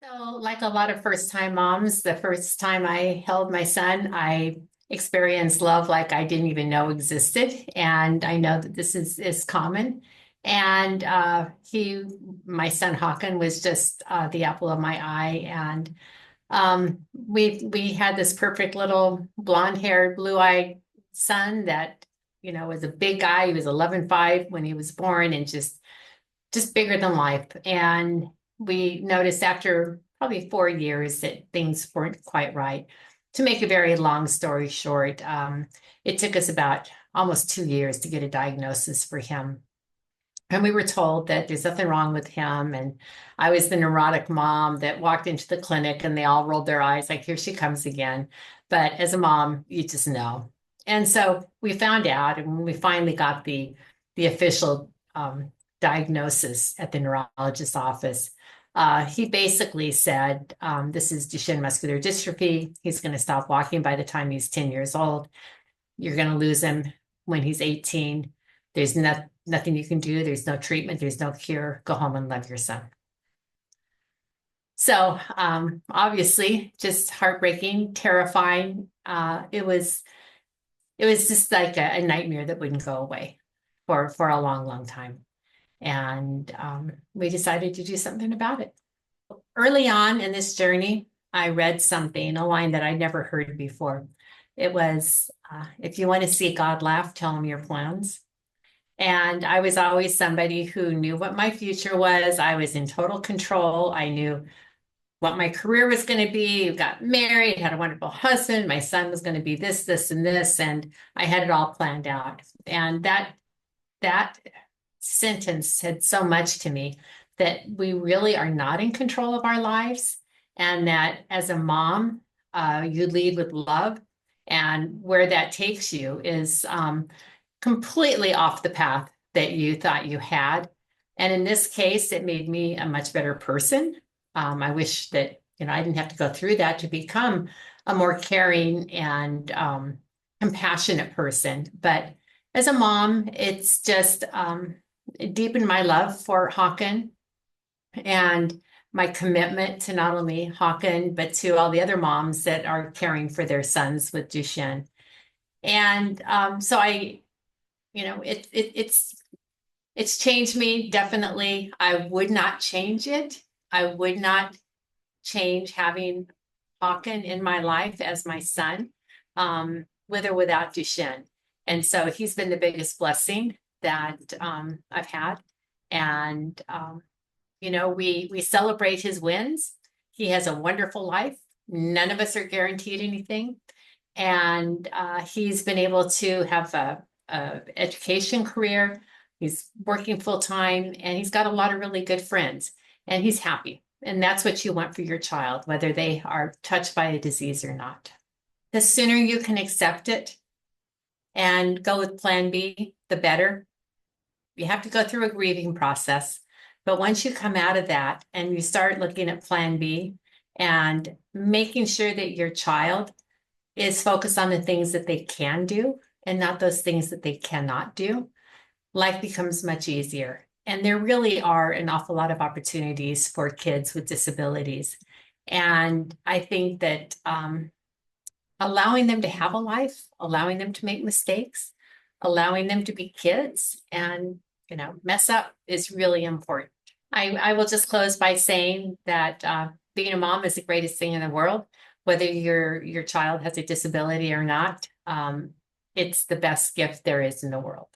So, like a lot of first-time moms, the first time I held my son, I experienced love like I didn't even know existed. And I know that this is common. And my son Hawken, was just the apple of my eye. And we had this perfect little blonde-haired, blue-eyed son that, was a big guy. He was 11'5" when he was born, and just bigger than life. And we noticed after probably 4 years that things weren't quite right. To make a very long story short, it took us about almost 2 years to get a diagnosis for him. And we were told that there's nothing wrong with him. And I was the neurotic mom that walked into the clinic and they all rolled their eyes like, here she comes again. But as a mom, you just know. And so we found out, and when we finally got the official diagnosis at the neurologist's office, he basically said, this is Duchenne muscular dystrophy. He's going to stop walking by the time he's 10 years old. You're going to lose him when he's 18. There's nothing you can do. There's no treatment. There's no cure. Go home and love your son. So obviously, just heartbreaking, terrifying. It was just like a nightmare that wouldn't go away for a long, long time. And we decided to do something about it. Early on in this journey, I read something, a line that I'd never heard before. It was, if you want to see God laugh, tell him your plans. And I was always somebody who knew what my future was. I was in total control. I knew what my career was going to be. Got married, had a wonderful husband. My son was going to be this, this, and this. And I had it all planned out. And that sentence said so much to me, that we really are not in control of our lives. And that as a mom, you lead with love. And where that takes you is completely off the path that you thought you had. And in this case, it made me a much better person. I wish that, I didn't have to go through that to become a more caring and compassionate person. But as a mom, it's just deepened my love for Hawken and my commitment to not only Hawken, but to all the other moms that are caring for their sons with Duchenne. And so it's changed me, definitely. I would not change it. I would not change having Hawken in my life as my son, with or without Duchenne. And so he's been the biggest blessing that I've had. And we celebrate his wins. He has a wonderful life. None of us are guaranteed anything. And he's been able to have a education career. He's working full time, and he's got a lot of really good friends, and he's happy. And that's what you want for your child, whether they are touched by a disease or not. The sooner you can accept it and go with plan B, the better. You have to go through a grieving process, but once you come out of that and you start looking at plan B and making sure that your child is focused on the things that they can do and not those things that they cannot do, life becomes much easier. And there really are an awful lot of opportunities for kids with disabilities. And I think that allowing them to have a life, allowing them to make mistakes, allowing them to be kids and, mess up is really important. I will just close by saying that being a mom is the greatest thing in the world. Whether your child has a disability or not, it's the best gift there is in the world.